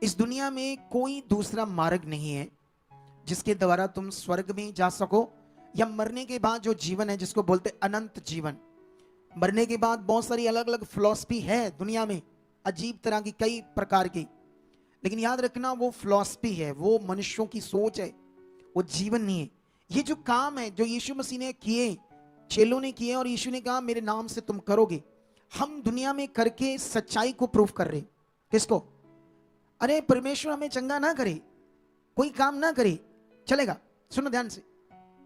इस दुनिया में कोई दूसरा मार्ग नहीं है जिसके द्वारा तुम स्वर्ग में जा सको, या मरने के बाद जो जीवन है जिसको बोलते अनंत जीवन। मरने के बाद बहुत सारी अलग अलग फिलॉसफी है दुनिया में, अजीब तरह की कई प्रकार की, लेकिन याद रखना वो फिलॉसफी है, वो मनुष्यों की सोच है, वो जीवन नहीं है। ये जो काम है जो यीशु मसीह ने किए, चेलों ने किए, और यीशु ने कहा मेरे नाम से तुम करोगे, हम दुनिया में करके सच्चाई को प्रूफ कर रहे। किसको? अरे परमेश्वर हमें चंगा ना करे, कोई काम ना करे, चलेगा। सुनो ध्यान से,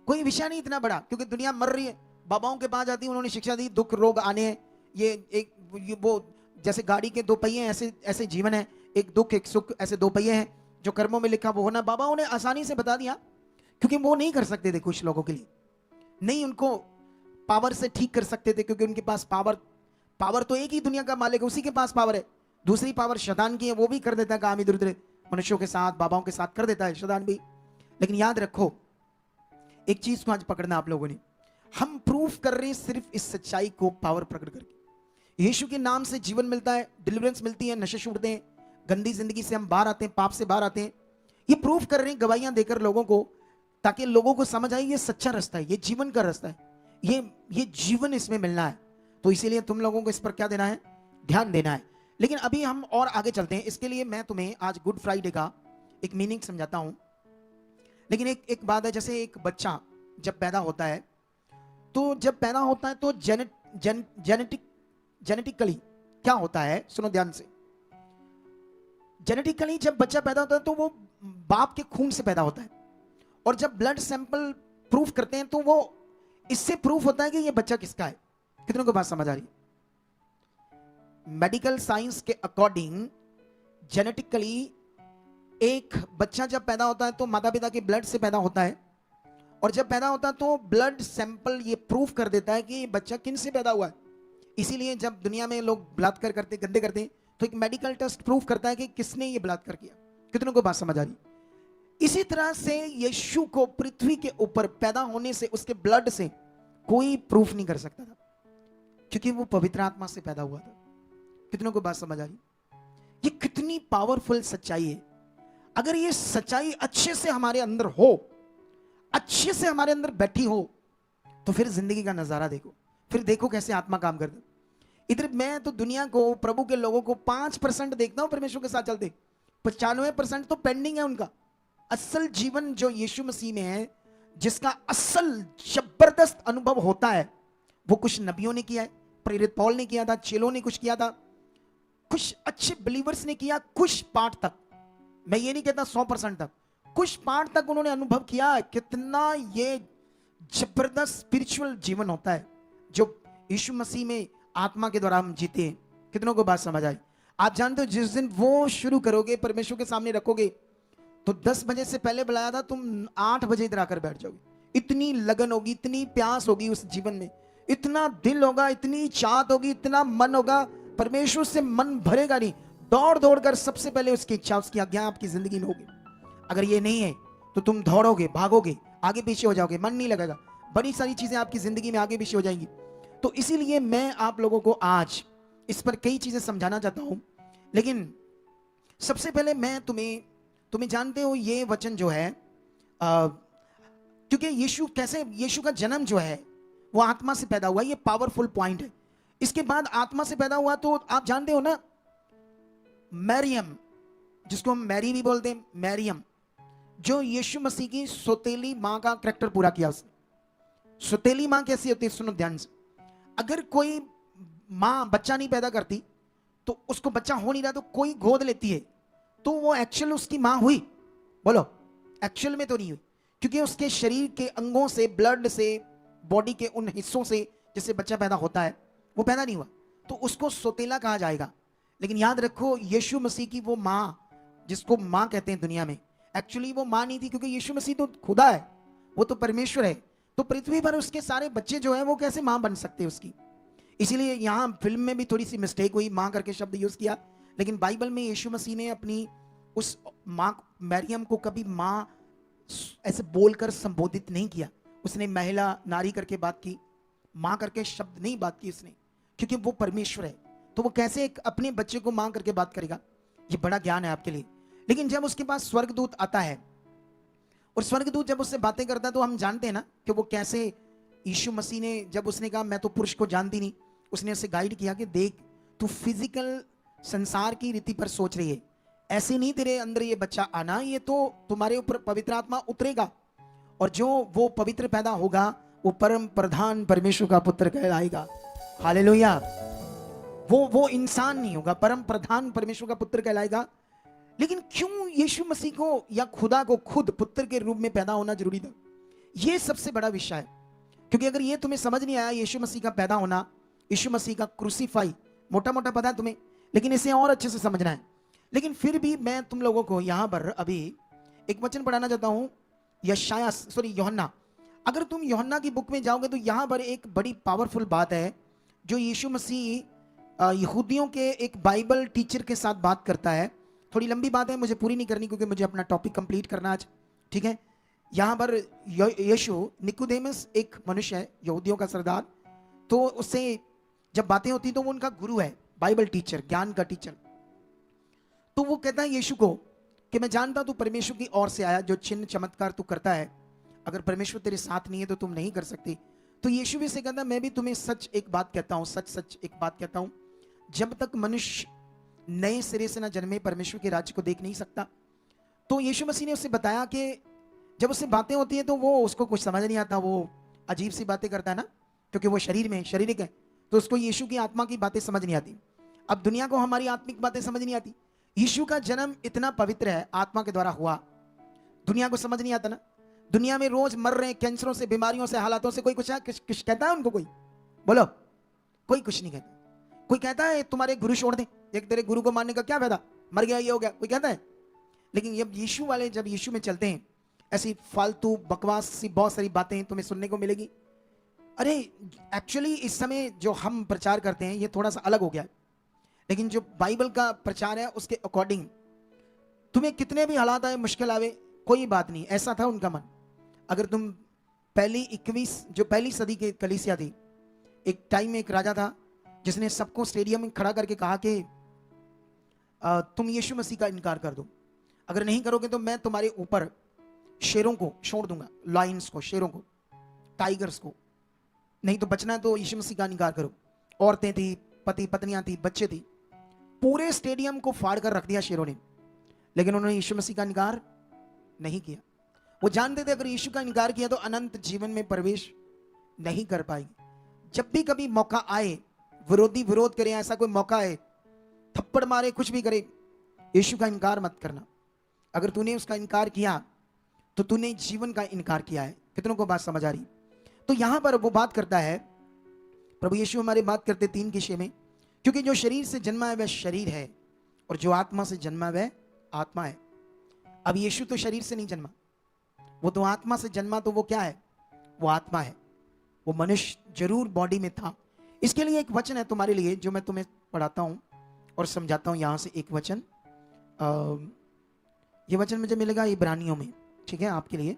कोई विषय नहीं इतना बड़ा, क्योंकि दुनिया मर रही है। बाबाओं के पास जाती है, उन्होंने शिक्षा दी, दुख रोग आने हैं, ये वो जैसे गाड़ी के दो पहिए, ऐसे ऐसे जीवन है, एक दुख एक सुख, ऐसे दो पहिए हैं, जो कर्मों में लिखा वो होना। बाबाओं ने आसानी से बता दिया, क्योंकि वो नहीं कर सकते थे कुछ लोगों के लिए, नहीं उनको पावर से ठीक कर सकते थे, क्योंकि उनके पास पावर तो एक ही दुनिया का मालिक है, उसी के पास पावर है। दूसरी पावर शैतान की है, वो भी कर देता है काम इधर उधर मनुष्यों के साथ, बाबाओं के साथ कर देता है शैतान भी। लेकिन याद रखो एक चीज को आज पकड़ना आप लोगों ने, हम प्रूफ कर रहे हैं सिर्फ इस सच्चाई को पावर प्रकट करके। यीशु के नाम से जीवन मिलता है, डिलीवरेंस मिलती है, नशे छूटते हैं, गंदी जिंदगी से हम बाहर आते हैं, पाप से बाहर आते हैं। ये प्रूफ कर रहे हैं गवाहियां देकर लोगों को, ताकि लोगों को समझ आए ये सच्चा रास्ता है, ये जीवन का रास्ता है, ये जीवन इसमें मिलना है। तो इसीलिए तुम लोगों को इस पर क्या देना है? ध्यान देना है। लेकिन अभी हम और आगे चलते हैं, इसके लिए मैं तुम्हें आज गुड फ्राइडे का एक मीनिंग समझाता हूं। लेकिन एक बात है, जैसे एक बच्चा जब पैदा होता है, तो जब पैदा होता है तो जेनेटिकली क्या होता है, सुनो ध्यान से। जेनेटिकली जब बच्चा पैदा होता है तो वो बाप के खून से पैदा होता है, और जब ब्लड सैंपल प्रूफ करते हैं तो वो इससे प्रूफ होता है कि ये बच्चा किसका है। कितनों को बात समझ आ रही है? मेडिकल साइंस के अकॉर्डिंग जेनेटिकली एक बच्चा जब पैदा होता है तो माता पिता के ब्लड से पैदा होता है, और जब पैदा होता है तो ब्लड सैंपल ये प्रूफ कर देता है कि ये बच्चा किन से पैदा हुआ है। इसीलिए जब दुनिया में लोग बलात्कार करते, गंदे करते हैं, तो एक मेडिकल टेस्ट प्रूफ करता है कि किसने ये बलात्कार किया। कितनों को बात समझ आ रही? इसी तरह से यीशु को पृथ्वी के ऊपर पैदा होने से, उसके ब्लड से कोई प्रूफ नहीं कर सकता था, क्योंकि वो पवित्र आत्मा से पैदा हुआ था। कितनों को बात समझ आ रही? ये कितनी पावरफुल सच्चाई है। अगर ये सच्चाई अच्छे से हमारे अंदर हो, अच्छे से हमारे अंदर बैठी हो, तो फिर जिंदगी का नजारा देखो, फिर देखो कैसे आत्मा काम करता। इधर मैं तो दुनिया को, प्रभु के लोगों को 5% देखता हूं परमेश्वर के साथ चलते, 95% तो पेंडिंग है उनका। असल जीवन जो यीशु मसीह में है, जिसका असल जबरदस्त अनुभव होता है, वो कुछ नबियों ने किया है, प्रेरित पौल ने किया था, चेलों ने कुछ किया था, कुछ अच्छे बिलीवर्स ने किया, कुछ पार्ट तक। मैं ये नहीं कहता 100% तक, कुछ पार्ट तक उन्होंने अनुभव किया। कितना ये जबरदस्त स्पिरिचुअल जीवन होता है जो यीशु मसीह में आत्मा के द्वारा हम जीते हैं। कितनों को बात समझ आई? आप जानते हो जिस दिन वो शुरू करोगे, परमेश्वर के सामने रखोगे, तो 10 बजे से पहले बुलाया था, तुम 8 बजे इधर आकर बैठ जाओगे। इतनी लगन होगी, इतनी प्यास होगी उस जीवन में, इतना दिल होगा, इतनी चाहत होगी, इतना मन होगा, परमेश्वर से मन भरेगा नहीं। दौड़ दौड़ कर सबसे पहले उसकी इच्छा, उसकी आज्ञा आपकी जिंदगी में होगी। अगर ये नहीं है तो तुम दौड़ोगे, भागोगे, आगे पीछे हो जाओगे, मन नहीं लगेगा, बड़ी सारी चीजें आपकी जिंदगी में आगे पीछे हो जाएंगी। तो इसीलिए मैं आप लोगों को आज इस पर कई चीजें समझाना चाहता हूं। लेकिन सबसे पहले मैं तुम्हें जानते हो ये वचन जो है, क्योंकि यीशु का जन्म जो है वो आत्मा से पैदा हुआ, ये पावरफुल पॉइंट है। इसके बाद आत्मा से पैदा हुआ, तो आप जानते हो ना, मरियम, जिसको हम मैरी भी बोलते हैं, मरियम, जो यीशु मसीह की सौतेली मां का कैरेक्टर पूरा किया उसने। सौतेली मां कैसी होती है? सुनो ध्यान से। अगर कोई मां बच्चा नहीं पैदा करती, तो उसको बच्चा हो नहीं रहा, तो कोई गोद लेती है, तो वो एक्चुअल उसकी मां हुई? बोलो, एक्चुअल में तो नहीं हुई, क्योंकि उसके शरीर के अंगों से, ब्लड से, बॉडी के उन हिस्सों से जिससे बच्चा पैदा होता है, वो पैदा नहीं हुआ, तो उसको सौतेला कहा जाएगा। लेकिन याद रखो, यीशु मसीह की वो मां, जिसको मां कहते हैं दुनिया में, एक्चुअली वो मां नहीं थी, क्योंकि यीशु मसीह तो खुदा है, वो तो परमेश्वर है। तो पृथ्वी पर उसके सारे बच्चे जो है वो कैसे मां बन सकते हैं उसकी? इसीलिए यहां फिल्म में भी थोड़ी सी मिस्टेक हुई, मां करके शब्द यूज किया, लेकिन बाइबल में यीशु मसीह ने अपनी उस मां मरियम को कभी मां ऐसे बोलकर संबोधित नहीं किया। उसने महिला, नारी करके बात की, मां करके शब्द नहीं बात की उसने, क्योंकि वो परमेश्वर है। तो वो कैसे एक अपने बच्चे को मां करके बात करेगा? ये बड़ा ज्ञान है आपके लिए। लेकिन जब उसके पास स्वर्गदूत आता है और स्वर्गदूत जब उससे बातें करता है तो हम जानते हैं ना कि वो कैसे, यीशु मसीह ने जब उसने कहा मैं तो पुरुष को जानती नहीं, उसने उसे गाइड किया कि देख तू फिजिकल संसार की रीति पर सोच रही है, ऐसे नहीं तेरे अंदर ये बच्चा आना, ये तो तुम्हारे ऊपर पवित्र आत्मा उतरेगा और जो वो पवित्र पैदा होगा वो परम प्रधान परमेश्वर का पुत्र कहलाएगा। हालेलुया। वो इंसान नहीं होगा, परम प्रधान परमेश्वर का पुत्र कहलाएगा। लेकिन क्यों यीशु मसीह को या खुदा को खुद पुत्र के रूप में पैदा होना जरूरी था? ये सबसे बड़ा विषय है, क्योंकि अगर ये तुम्हें समझ नहीं आया यीशु मसीह का पैदा होना, यीशु मसीह का क्रूसीफाई, मोटा मोटा पता है तुम्हें, लेकिन इसे और अच्छे से समझना है। लेकिन फिर भी मैं तुम लोगों को यहां पर अभी एक वचन पढ़ाना चाहता हूं, यूहन्ना। अगर तुम यूहन्ना की बुक में जाओगे तो यहां पर एक बड़ी पावरफुल बात है जो यीशु मसीह यहूदियों के एक बाइबल टीचर के साथ बात करता है। थोड़ी लंबी बात है, मुझे पूरी नहीं करनी क्योंकि मुझे अपना टॉपिक कंप्लीट करना आज, ठीक है। यहां पर यीशु, निकोदेमस एक मनुष्य है, यहूदियों का सरदार, तो उससे जब बातें होती तो वो उनका गुरु है, बाइबल टीचर, ज्ञान का टीचर। तो वो कहता है यीशु को कि मैं जानता तू परमेश्वर की ओर से आया, जो चिन्ह चमत्कार तू करता है, अगर परमेश्वर तेरे साथ नहीं है तो तुम नहीं कर सकती। तो यीशु भी से कहता मैं भी तुम्हें सच एक बात कहता हूं, सच सच एक बात कहता हूं, जब तक मनुष्य नए सिरे से ना जन्मे परमेश्वर के राज्य को देख नहीं सकता। तो यीशु मसीह ने उससे बताया कि जब उससे बातें होती है तो वो उसको कुछ समझ नहीं आता, वो अजीब सी बातें करता है ना, क्योंकि वो शरीर में शारीरिक है, तो उसको यीशु की आत्मा की बातें समझ नहीं आती। अब दुनिया को हमारी आत्मिक बातें समझ नहीं आती। यीशु का जन्म इतना पवित्र है, आत्मा के द्वारा हुआ, दुनिया को समझ नहीं आता ना। दुनिया में रोज मर रहे हैं कैंसरों से, बीमारियों से, हालातों से, कोई कुछ कहता है उनको? कोई बोलो, कोई कुछ नहीं कहता। कोई कहता है तुम्हारे गुरु छोड़ दे, एक तेरे गुरु को मानने का क्या फायदा, मर गया ये हो गया, कोई कहता है? लेकिन जब यीशु वाले जब यीशु में चलते हैं, ऐसी फालतू बकवास सी बहुत सारी बातें तुम्हें सुनने को मिलेगी। अरे एक्चुअली इस समय जो हम प्रचार करते हैं ये थोड़ा सा अलग हो गया है, लेकिन जो बाइबल का प्रचार है उसके अकॉर्डिंग तुम्हें कितने भी हालात आए, मुश्किल आवे, कोई बात नहीं, ऐसा था उनका मन। अगर तुम पहली सदी की कलीसिया थी, एक टाइम में एक राजा था जिसने सबको स्टेडियम में खड़ा करके कहा कि तुम यीशु मसीह का इनकार कर दो, अगर नहीं करोगे तो मैं तुम्हारे ऊपर शेरों को छोड़ दूंगा, लायंस को, शेरों को, टाइगर्स को, नहीं तो बचना है तो यीशु मसीह का इनकार करो। औरतें थी, पति पत्नियां थी, बच्चे थी, पूरे स्टेडियम को फाड़ कर रख दिया शेरों ने, लेकिन उन्होंने यीशु मसीह का इनकार नहीं किया। वो जानते थे अगर यीशु का इनकार किया तो अनंत जीवन में प्रवेश नहीं कर पाएंगे। जब भी कभी मौका आए, विरोधी विरोध करे, ऐसा कोई मौका है, थप्पड़ मारे, कुछ भी करे, यीशु का इनकार मत करना। अगर तूने उसका इनकार किया तो तूने जीवन का इनकार किया है। कितनों को बात समझ आ रही? तो यहां पर वो बात करता है, प्रभु यीशु हमारे बात करते 3 विषय में, क्योंकि जो शरीर से जन्मा है वह शरीर है और जो आत्मा से जन्मा है वह आत्मा है। अब यीशु तो शरीर से नहीं जन्मा, वो तो आत्मा से जन्मा, तो वो क्या है? वो आत्मा है। वो मनुष्य जरूर बॉडी में था। इसके लिए एक वचन है तुम्हारे लिए जो मैं तुम्हें पढ़ाता हूं और समझाता हूं। यहां से एक वचन, ये वचन मुझे मिलेगा इब्रानियों में, ठीक है, आपके लिए,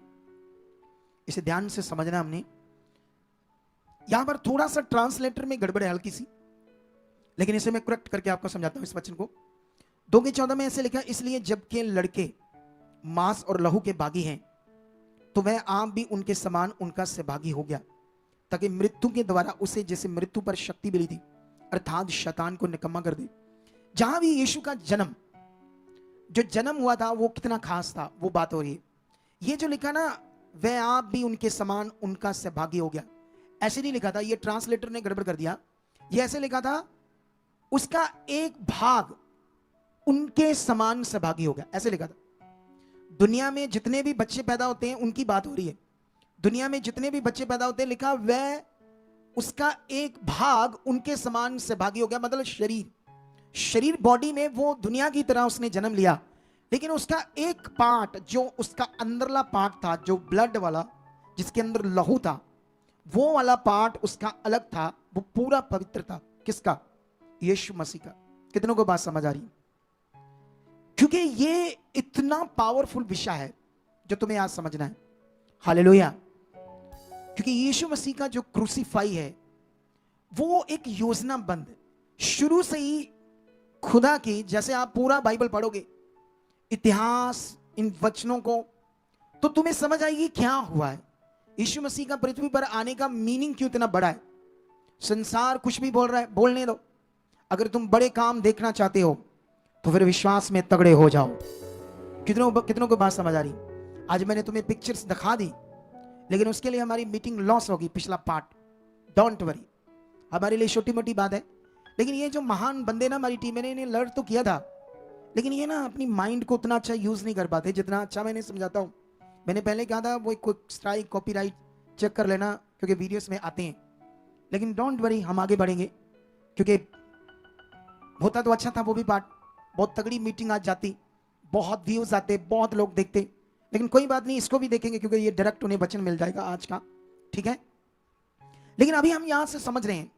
इसे ध्यान से समझना। हमने यहां पर थोड़ा सा ट्रांसलेटर में गड़बड़ है हल्की सी, लेकिन इसे मैं करेक्ट करके आपको समझाता हूं। इस वचन को 2:14 में ऐसे लिखा, इसलिए जबकि लड़के मांस और लहू के भागी हैं तो वह आप भी उनके समान उनका सहभागी हो गया, ताकि मृत्यु के द्वारा उसे जैसे मृत्यु पर शक्ति मिली थी, अर्थात शैतान को निकम्मा कर दे। जहां भी यीशु का जन्म, जो जन्म हुआ था वो कितना खास था, वो बात हो रही है। ये जो लिखा ना, वह आप भी उनके समान उनका सहभागी हो गया, ऐसे नहीं लिखा था, ये ट्रांसलेटर ने गड़बड़ कर दिया। ये ऐसे लिखा था, उसका एक भाग उनके समान सहभागी हो गया, ऐसे लिखा था। दुनिया में जितने भी बच्चे पैदा होते हैं उनकी बात हो रही है। दुनिया में जितने भी बच्चे पैदा होते हैं, लिखा वह उसका एक भाग उनके समान सहभागी हो गया, मतलब शरीर बॉडी में वो दुनिया की तरह उसने जन्म लिया, लेकिन उसका एक पार्ट, जो उसका अंदरला पार्ट था, जो ब्लड वाला, जिसके अंदर लहू था, वो वाला पार्ट उसका अलग था, वो पूरा पवित्र था। किसका? यीशु मसीह का। कितनों को बात समझ आ रही? क्योंकि ये इतना पावरफुल विषय है जो तुम्हें आज समझना है। हालेलुया। क्योंकि यीशु मसीह का जो क्रूसीफाई है वो एक योजनाबद्ध, शुरू से ही खुदा की, जैसे आप पूरा बाइबल पढ़ोगे, इतिहास, इन वचनों को, तो तुम्हें समझ आएगी क्या हुआ है, यीशु मसीह का पृथ्वी पर आने का मीनिंग क्यों इतना बड़ा है। संसार कुछ भी बोल रहा है, बोलने दो। अगर तुम बड़े काम देखना चाहते हो तो फिर विश्वास में तगड़े हो जाओ। कितनों कितनों को बात समझ आ रही। आज मैंने तुम्हें पिक्चर्स दिखा दी, लेकिन उसके लिए हमारी मीटिंग लॉस होगी, पिछला पार्ट। डोंट वरी, हमारे लिए छोटी मोटी बात है, लेकिन ये जो महान बंदे ना हमारी टीम में, इन्हें लर्न तो किया था, लेकिन ये ना अपनी माइंड को उतना अच्छा यूज नहीं कर पाते जितना अच्छा मैंने समझाता हूँ। मैंने पहले कहा था वो क्विक स्ट्राइक कॉपीराइट चेक कर लेना, क्योंकि वीडियोस में आते हैं। लेकिन डोंट वरी, हम आगे बढ़ेंगे, क्योंकि होता तो अच्छा था वो भी पार्ट। बहुत तगड़ी मीटिंग आज जाती, बहुत व्यूज आते, बहुत लोग देखते, लेकिन कोई बात नहीं, इसको भी देखेंगे क्योंकि ये डायरेक्ट उन्हें वचन मिल जाएगा आज का, ठीक है। लेकिन अभी हम यहां से समझ रहे हैं,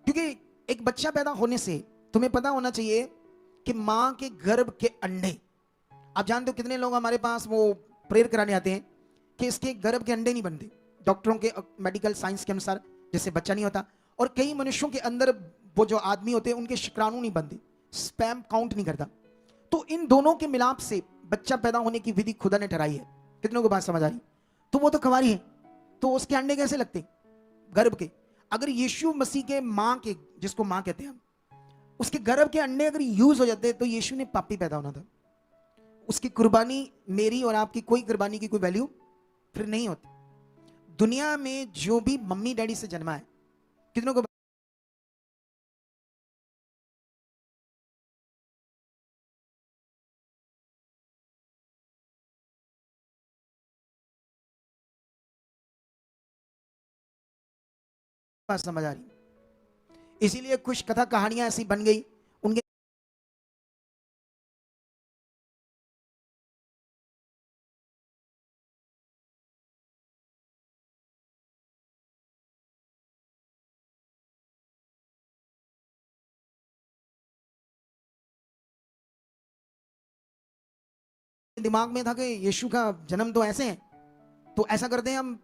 क्योंकि एक बच्चा पैदा होने से तुम्हें पता होना चाहिए कि मां के गर्भ के अंडे, आप जानते हो कितने लोग हमारे पास वो प्रेयर कराने आते हैं कि इसके गर्भ के अंडे नहीं बनते, डॉक्टरों के मेडिकल साइंस के अनुसार जैसे बच्चा नहीं होता। और कई मनुष्यों के अंदर वो जो आदमी होते हैं उनके शुक्राणु नहीं बनते, स्पर्म काउंट नहीं करता। तो इन दोनों के मिलाप से बच्चा पैदा होने की विधि खुदा ने ठहराई है। कितनों को बात समझ आ रही। तो वो तो कुंवारी है, तो उसके अंडे कैसे लगते गर्भ के। अगर यीशु मसीह के मां के, जिसको मां कहते हैं हम, उसके गर्भ के अंडे अगर यूज हो जाते तो यीशु ने पापी पैदा होना था। उसकी कुर्बानी, मेरी और आपकी कोई कुर्बानी की कोई वैल्यू फिर नहीं होती। दुनिया में जो भी मम्मी डैडी से जन्मा है, कितनों को बात समझ आ रही। इसीलिए कुछ कथा कहानियां ऐसी बन गई उनके दिमाग में था कि यीशु का जन्म तो ऐसे है, तो ऐसा करते हैं हम।